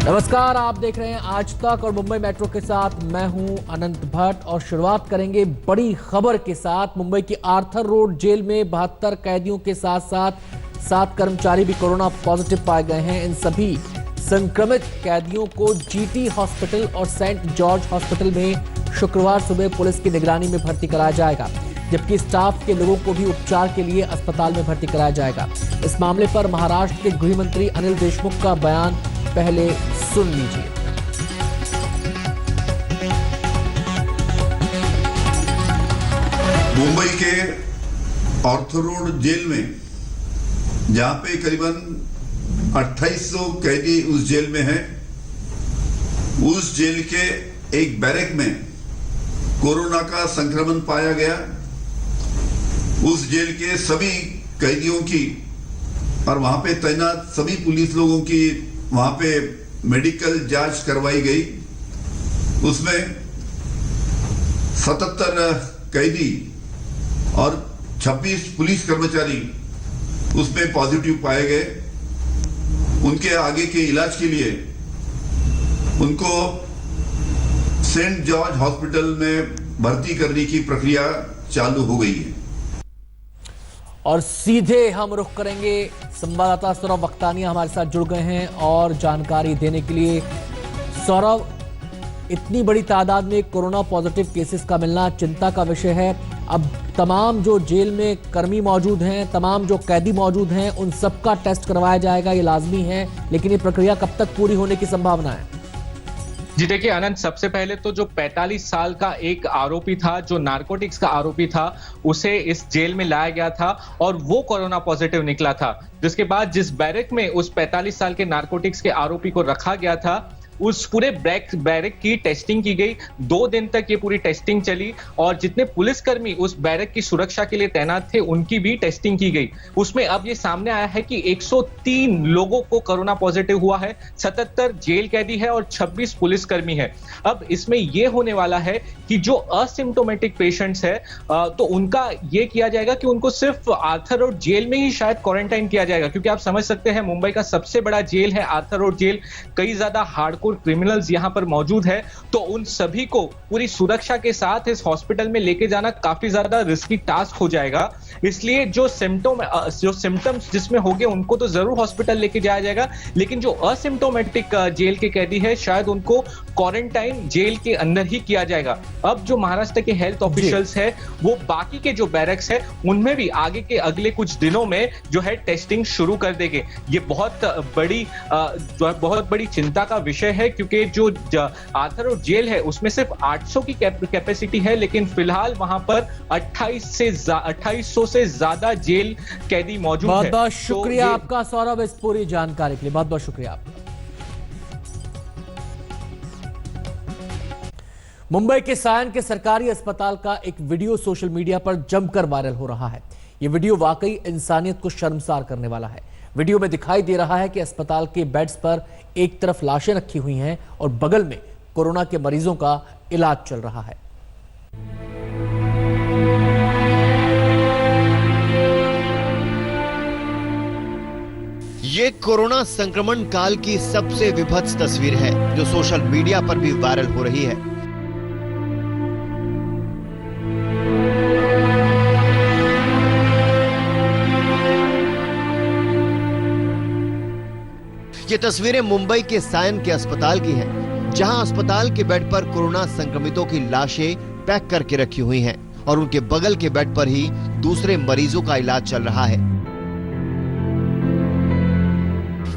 नमस्कार, आप देख रहे हैं आज तक और मुंबई मेट्रो के साथ मैं हूं अनंत भट्ट। और शुरुआत करेंगे बड़ी खबर के साथ। मुंबई की आर्थर रोड जेल में 72 कैदियों के साथ साथ 7 कर्मचारी भी कोरोना पॉजिटिव पाए गए हैं। इन सभी संक्रमित कैदियों को जीटी हॉस्पिटल और सेंट जॉर्ज हॉस्पिटल में शुक्रवार सुबह पुलिस की निगरानी में भर्ती कराया जाएगा, जबकि स्टाफ के लोगों को भी उपचार के लिए अस्पताल में भर्ती कराया जाएगा। इस मामले पर महाराष्ट्र के गृह मंत्री अनिल देशमुख का बयान पहले सुन लीजिए। मुंबई के आर्थर रोड जेल में, जहां पे करीबन 2800 कैदी उस जेल में हैं, उस जेल के एक बैरक में कोरोना का संक्रमण पाया गया। उस जेल के सभी कैदियों की और वहां पे तैनात सभी पुलिस लोगों की वहां पे मेडिकल जांच करवाई गई। उसमें 77 कैदी और 26 पुलिस कर्मचारी उसमें पॉजिटिव पाए गए। उनके आगे के इलाज के लिए उनको सेंट जॉर्ज हॉस्पिटल में भर्ती करने की प्रक्रिया चालू हो गई है। और सीधे हम रुख करेंगे, संवाददाता सौरभ वक्तानिया हमारे साथ जुड़ गए हैं और जानकारी देने के लिए। सौरभ, इतनी बड़ी तादाद में कोरोना पॉजिटिव केसेस का मिलना चिंता का विषय है। अब तमाम जो जेल में कर्मी मौजूद हैं, तमाम जो कैदी मौजूद हैं, उन सबका टेस्ट करवाया जाएगा, ये लाजमी है। लेकिन ये प्रक्रिया कब तक पूरी होने की संभावना है? जी देखिए अनंत, सबसे पहले तो जो 45 साल का एक आरोपी था, जो नारकोटिक्स का आरोपी था, उसे इस जेल में लाया गया था और वो कोरोना पॉजिटिव निकला था। जिसके बाद जिस बैरक में उस 45 साल के नारकोटिक्स के आरोपी को रखा गया था, उस पूरे बैरक की टेस्टिंग की गई। 2 दिन तक ये पूरी टेस्टिंग चली और जितने पुलिसकर्मी उस बैरक की सुरक्षा के लिए तैनात थे, उनकी भी टेस्टिंग की गई। उसमें अब ये सामने आया है कि 103 लोगों को कोरोना पॉजिटिव हुआ है, 77 जेल कैदी है और 26 पुलिसकर्मी है। अब इसमें यह होने वाला है कि जो असिम्प्टोमेटिक पेशेंट्स है तो उनका ये किया जाएगा कि उनको सिर्फ आर्थर रोड जेल में ही शायद क्वारंटाइन किया जाएगा, क्योंकि आप समझ सकते हैं मुंबई का सबसे बड़ा जेल है आर्थर रोड जेल। कई ज्यादा हार्डकोर क्रिमिनल्स यहां पर मौजूद है, तो उन सभी को पूरी सुरक्षा के साथ इस हॉस्पिटल में लेके जाना काफी ज्यादा रिस्की टास्क हो जाएगा। इसलिए जो सिम्टम्स जिसमें होंगे उनको तो जरूर हॉस्पिटल लेके जाया जाएगा, लेकिन जो असिम्प्टोमेटिक जेल के कैदी है शायद उनको क्वारंटाइन जेल के अंदर ही किया जाएगा। अब जो महाराष्ट्र के हेल्थ ऑफिशियल्स है वो बाकी के जो बैरक्स है उनमें भी आगे के अगले कुछ दिनों में जो है टेस्टिंग शुरू कर देंगे। ये बहुत बड़ी चिंता का विषय है, क्योंकि जो आर्थर रोड जेल है उसमें सिर्फ 800 की कैपेसिटी है, लेकिन फिलहाल वहां पर 2800 से ज्यादा जेल कैदी मौजूद है। बहुत बहुत शुक्रिया आपका सौरभ, इस पूरी जानकारी के लिए बहुत बहुत शुक्रिया आपका। मुंबई के सायन के सरकारी अस्पताल का एक वीडियो सोशल मीडिया पर जमकर वायरल हो रहा है। यह वीडियो वाकई इंसानियत को शर्मसार करने वाला है। वीडियो में दिखाई दे रहा है कि अस्पताल के बेड्स पर एक तरफ लाशें रखी हुई हैं और बगल में कोरोना के मरीजों का इलाज चल रहा है। ये कोरोना संक्रमण काल की सबसे विभत्स तस्वीर है जो सोशल मीडिया पर भी वायरल हो रही है। ये तस्वीरें मुंबई के सायन के अस्पताल की हैं, जहां अस्पताल के बेड पर कोरोना संक्रमितों की लाशें पैक करके रखी हुई हैं और उनके बगल के बेड पर ही दूसरे मरीजों का इलाज चल रहा है।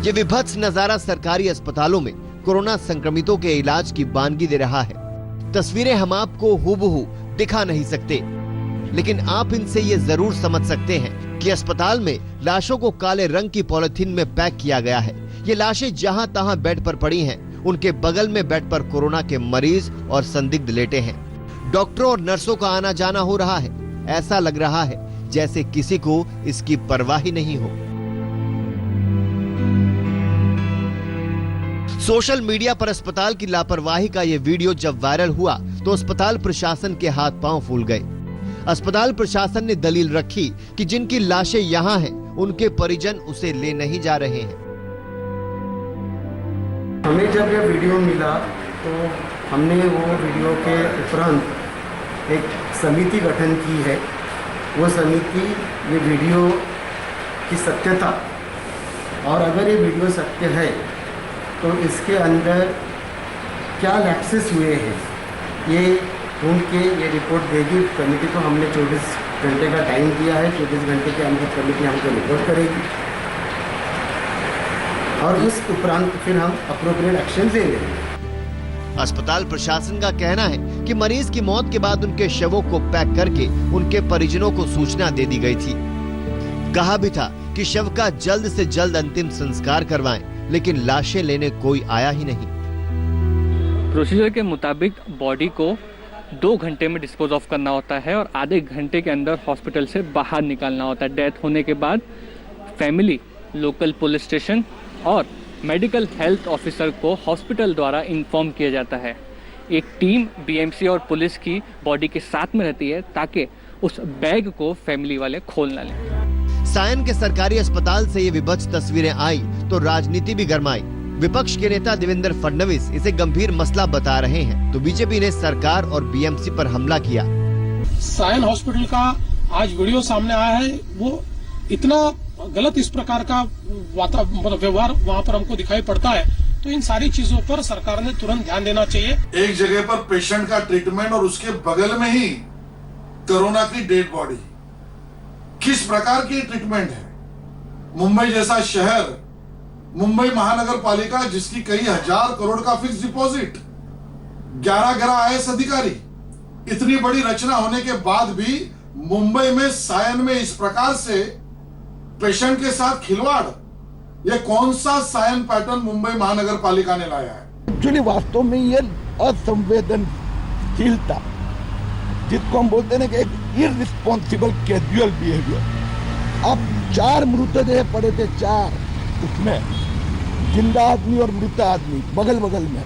ये विभत्स नजारा सरकारी अस्पतालों में कोरोना संक्रमितों के इलाज की बानगी दे रहा है। तस्वीरें हम आपको हूबहू दिखा नहीं सकते, लेकिन आप इनसे ये जरूर समझ सकते हैं कि अस्पताल में लाशों को काले रंग की पॉलिथीन में पैक किया गया है। ये लाशें जहां तहां बेड पर पड़ी हैं, उनके बगल में बेड पर कोरोना के मरीज और संदिग्ध लेटे हैं। डॉक्टरों और नर्सों का आना जाना हो रहा है। ऐसा लग रहा है जैसे किसी को इसकी परवाह ही नहीं हो। सोशल मीडिया पर अस्पताल की लापरवाही का ये वीडियो जब वायरल हुआ तो अस्पताल प्रशासन के हाथ पांव फूल गए। अस्पताल प्रशासन ने दलील रखी कि जिनकी लाशें यहाँ हैं, उनके परिजन उसे ले नहीं जा रहे हैं। हमें जब यह वीडियो मिला तो हमने वो वीडियो के उपरांत एक समिति गठन की है। वो समिति ये वीडियो की सत्यता और अगर ये वीडियो सत्य है तो इसके अंदर क्या लैप्सेस हुए हैं ये ढूंढ के ये रिपोर्ट देगी। कमेटी को हमने 24 घंटे का टाइम दिया है। 24 घंटे के अंदर कमेटी हमको रिपोर्ट करेगी और उस उपरांत फिर हम अप्रोप्रिएट एक्शन लेंगे। अस्पताल प्रशासन का कहना है कि मरीज की मौत के बाद उनके शवों को पैक करके उनके परिजनों को सूचना दे दी गई थी। कहा भी था कि शव का जल्द से जल्द अंतिम संस्कार करवाएं, लेकिन लाशें लेने कोई आया ही नहीं। प्रोसीजर के मुताबिक बॉडी को 2 घंटे में डिस्पोज ऑफ करना होता है और आधे घंटे के अंदर हॉस्पिटल से बाहर निकालना होता है। डेथ होने के बाद फैमिली, लोकल पुलिस स्टेशन और मेडिकल हेल्थ ऑफिसर को हॉस्पिटल द्वारा इन्फॉर्म किया जाता है। एक टीम बीएमसी और पुलिस की बॉडी के साथ में रहती है ताकि उस बैग को फैमिली वाले खोल ना लें। सायन के सरकारी अस्पताल से ये विभत्स तस्वीरें आई तो राजनीति भी गरमाई। विपक्ष के नेता देवेंद्र फडणवीस इसे गंभीर मसला बता रहे हैं तो बीजेपी ने सरकार और बीएमसी पर हमला किया। सायन हॉस्पिटल का आज वीडियो सामने आया है, वो इतना गलत इस प्रकार का व्यवहार वहाँ पर हमको दिखाई पड़ता है, तो इन सारी चीजों पर सरकार ने तुरंत ध्यान देना चाहिए। एक जगह पर पेशेंट का ट्रीटमेंट और उसके बगल में ही कोरोना की डेड बॉडी, किस प्रकार की ट्रीटमेंट है। मुंबई जैसा शहर, मुंबई महानगर पालिका जिसकी कई हजार करोड़ का फिक्स डिपॉजिट, 11 IAS अधिकारी, इतनी बड़ी रचना होने के बाद भी मुंबई में सायन में इस प्रकार से पेशेंट के साथ खिलवाड़, ये कौन सा सायन पैटर्न मुंबई महानगर पालिका ने लाया है। एक्चुअली वास्तव में ये असंवेदनशीलता, जिसको हम बोलते हैं कि एक इररिस्पॉन्सिबल कैजुअल बिहेवियर। अब 4 मृतदेह पड़े थे, 4 उसमें जिंदा आदमी और मृत आदमी बगल बगल में।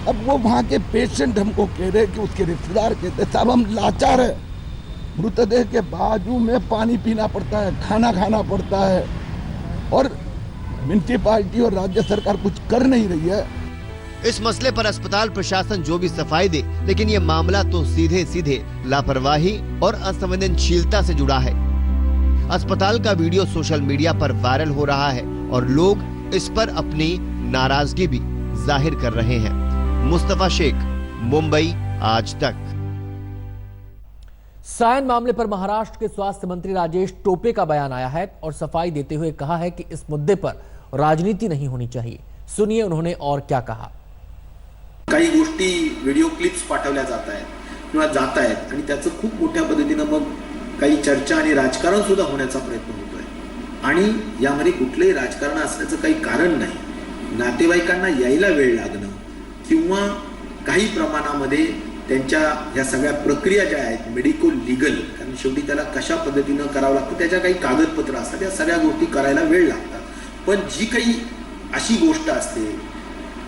अब वो वहाँ के पेशेंट हमको कह रहे कि उसके रिश्तेदार कहते साहब हम लाचार है, मृतदेह के बाजू में पानी पीना पड़ता है, खाना खाना पड़ता है और म्युनिसिपैलिटी और राज्य सरकार कुछ कर नहीं रही है। इस मसले पर अस्पताल प्रशासन जो भी सफाई दे, लेकिन ये मामला तो सीधे सीधे लापरवाही और असंवेदनशीलता से जुड़ा है। अस्पताल का वीडियो सोशल मीडिया पर वायरल हो रहा है और लोग इस पर अपनी नाराजगी भी जाहिर कर रहे हैं। मुस्तफा शेख, मुंबई आज तक। सायन मामले पर महाराष्ट्र के स्वास्थ्य मंत्री राजेश टोपे का बयान आया है और सफाई देते हुए कहा है कि इस मुद्दे पर राजनीति नहीं होनी चाहिए। सुनिए उन्होंने और क्या कहा। काही गोष्टी व्हिडिओ क्लिप्स पाठवल्या जात आहेत किंवा जात आहेत आणि त्याचं खूप मोठ्या पद्धतीने मग काही चर्चा आणि राजकारण सुद्धा होण्याचा प्रयत्न होतोय आणि यामध्ये कुठलेही राजकारण असण्याचं काही कारण नाही। नातेवाईकांना यायला वेळ लागणं किंवा काही प्रमाणामध्ये त्यांच्या या सगळ्या प्रक्रिया ज्या आहेत मेडिकल लीगल, कारण शेवटी त्याला कशा पद्धतीने करावं लागतं त्याच्या काही कागदपत्र असतात, या सगळ्या गोष्टी करायला वेळ लागतात। पण जी काही अशी गोष्ट असते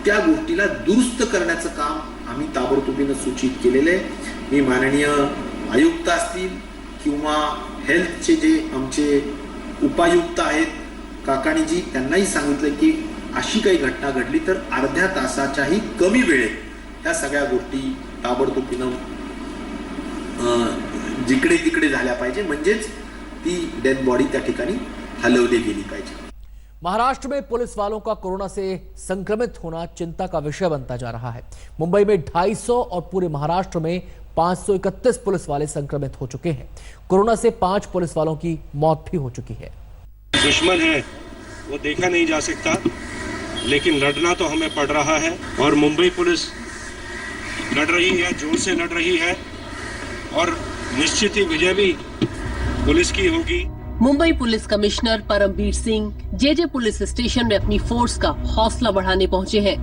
त्या गोष्टीला दुरुस्त करण्याचं काम आम्ही ताबडतोबीने सूचित केलेले आहे। मी माननीय आयुक्त असतील किंवा हेल्थचे जे आमचे उपायुक्त आहेत काकाणीजी, त्यांनाही सांगितलं की अशी काही घटना घडली तर अर्ध्या तासाच्याही कमी वेळेत या सगळ्या गोष्टी ताबडतोबीने जिकडे तिकडे झाल्या पाहिजे, म्हणजेच ती डेड बॉडी त्या ठिकाणी हलवली गेली पाहिजे। महाराष्ट्र में पुलिस वालों का कोरोना से संक्रमित होना चिंता का विषय बनता जा रहा है। मुंबई में 250 और पूरे महाराष्ट्र में 531 पुलिस वाले संक्रमित हो चुके हैं। कोरोना से 5 पुलिस वालों की मौत भी हो चुकी है। दुश्मन है वो देखा नहीं जा सकता, लेकिन लड़ना तो हमें पड़ रहा है और मुंबई पुलिस लड़ रही है, जोर से लड़ रही है और निश्चित ही विजय भी पुलिस की होगी। Mumbai police commissioner Parambir Singh JJ police station में अपनी फोर्स का हौसला बढ़ाने पहुंचे हैं।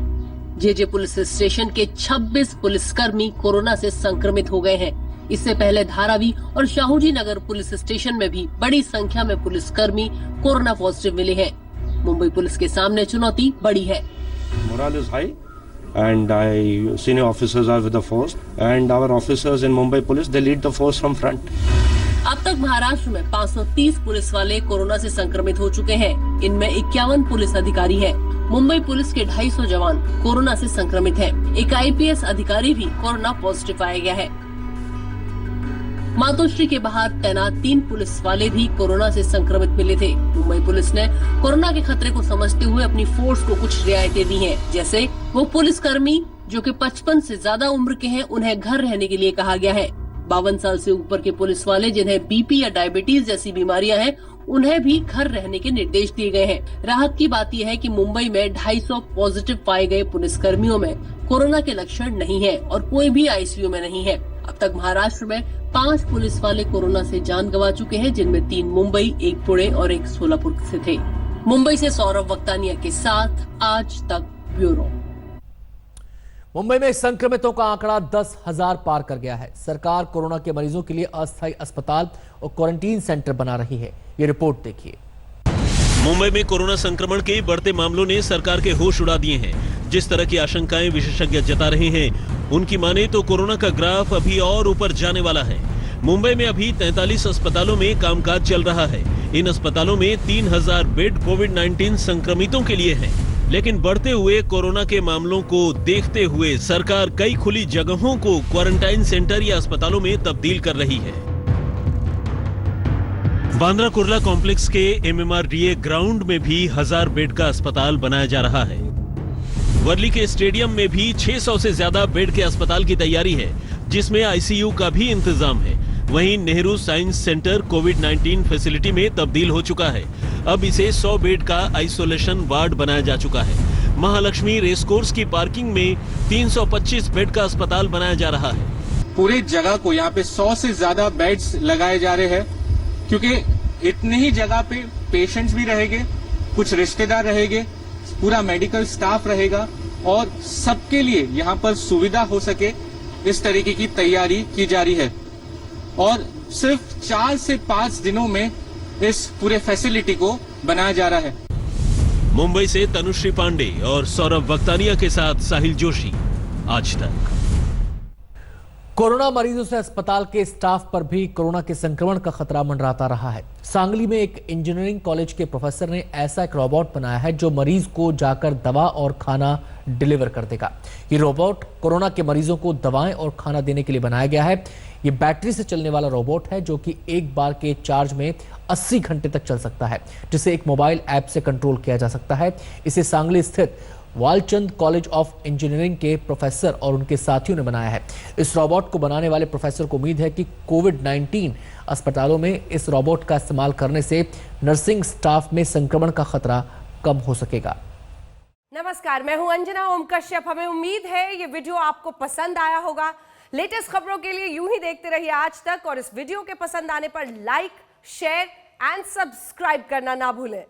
जेजे पुलिस स्टेशन के 26 पुलिसकर्मी कोरोना से संक्रमित हो गए हैं। इससे पहले धारावी और शाहूजी नगर पुलिस स्टेशन में भी बड़ी संख्या में पुलिसकर्मी कोरोना पॉजिटिव मिले हैं। मुंबई पुलिस के सामने चुनौती बड़ी है। Morale is high and senior officers are with the force and our officers in Mumbai police they lead the force from front. अब तक महाराष्ट्र में 530 पुलिस वाले कोरोना से संक्रमित हो चुके हैं। इनमें 51 पुलिस अधिकारी हैं। मुंबई पुलिस के 250 जवान कोरोना से संक्रमित हैं। एक IPS अधिकारी भी कोरोना पॉजिटिव पाया गया है। मातोश्री के बाहर तैनात 3 पुलिस वाले भी कोरोना से संक्रमित मिले थे। मुंबई पुलिस ने कोरोना के खतरे को समझते हुए अपनी फोर्स को कुछ रियायतें दी हैं, जैसे वो पुलिसकर्मी जो कि 55 से ज्यादा उम्र के हैं उन्हें घर रहने के लिए कहा गया है। 52 साल से ऊपर के पुलिस वाले जिन्हें BP या डायबिटीज जैसी बीमारियां हैं उन्हें भी घर रहने के निर्देश दिए गए हैं। राहत की बात यह है कि मुंबई में 250 पॉजिटिव पाए गए पुलिसकर्मियों में कोरोना के लक्षण नहीं है और कोई भी ICU में नहीं है। अब तक महाराष्ट्र में 5 पुलिस वाले कोरोना से जान गंवा चुके हैं, जिनमें 3 मुंबई, 1 पुणे और 1 सोलापुर से थे। मुंबई से सौरभ वक्तानिया के साथ आज तक ब्यूरो। मुंबई में संक्रमितों का आंकड़ा 10,000 पार कर गया है। सरकार कोरोना के मरीजों के लिए अस्थायी अस्पताल और क्वारंटीन सेंटर बना रही है। ये रिपोर्ट देखिए। मुंबई में कोरोना संक्रमण के बढ़ते मामलों ने सरकार के होश उड़ा दिए हैं। जिस तरह की आशंकाएं विशेषज्ञ जता रहे हैं, उनकी माने तो कोरोना का ग्राफ अभी और ऊपर जाने वाला है। मुंबई में अभी 43 अस्पतालों में कामकाज चल रहा है। इन अस्पतालों में 3000 बेड कोविड-19 संक्रमितों के लिए हैं। लेकिन बढ़ते हुए कोरोना के मामलों को देखते हुए सरकार कई खुली जगहों को क्वारंटाइन सेंटर या अस्पतालों में तब्दील कर रही है। बांद्रा कुर्ला कॉम्प्लेक्स के MMRDA ग्राउंड में भी 1000 बेड का अस्पताल बनाया जा रहा है। वर्ली के स्टेडियम में भी 600 से ज्यादा बेड के अस्पताल की तैयारी है, जिसमें ICU का भी इंतजाम है। वहीं नेहरू साइंस सेंटर कोविड-19 फैसिलिटी में तब्दील हो चुका है। अब इसे 100 बेड का आइसोलेशन वार्ड बनाया जा चुका है। महालक्ष्मी रेसकोर्स की पार्किंग में 325 बेड का अस्पताल बनाया जा रहा है। पूरे जगह को यहाँ पे 100 से ज्यादा बेड्स लगाए जा रहे हैं, क्योंकि इतनी ही जगह पे पेशेंट्स भी रहेंगे, कुछ रिश्तेदार रहेंगे, पूरा मेडिकल स्टाफ रहेगा और सबके लिए यहाँ पर सुविधा हो सके, इस तरीके की तैयारी की जा रही है। और सिर्फ 4 से 5 दिनों में इस पूरे फैसिलिटी को बनाया जा रहा है। मुंबई से तनुश्री पांडे और सौरभ वक्तानिया के साथ साहिल जोशी, आज तक। कोरोना मरीजों से अस्पताल के स्टाफ पर भी कोरोना के संक्रमण का खतरा मंडराता रहा है। सांगली में एक इंजीनियरिंग कॉलेज के प्रोफेसर ने ऐसा एक रोबोट बनाया है जो मरीज को जाकर दवा और खाना डिलीवर कर देगा। ये रोबोट कोरोना के मरीजों को दवाएं और खाना देने के लिए बनाया गया है। ये बैटरी से चलने वाला रोबोट है जो कि एक बार के चार्ज में 80 घंटे तक चल सकता है, जिसे एक मोबाइल ऐप से कंट्रोल किया जा सकता है। इसे सांगली स्थित वालचंद कॉलेज ऑफ इंजीनियरिंग के प्रोफेसर और उनके साथियों ने बनाया है। इस रोबोट को बनाने वाले प्रोफेसर को उम्मीद है कि कोविड-19 अस्पतालों में इस रोबोट का इस्तेमाल करने से नर्सिंग स्टाफ में संक्रमण का खतरा कम हो सकेगा। नमस्कार, मैं हूं अंजना ओम कश्यप। हमें उम्मीद है ये वीडियो आपको पसंद आया होगा। लेटेस्ट खबरों के लिए यूं ही देखते रहिए आज तक, और इस वीडियो के पसंद आने पर लाइक, शेयर एंड सब्सक्राइब करना ना भूलें।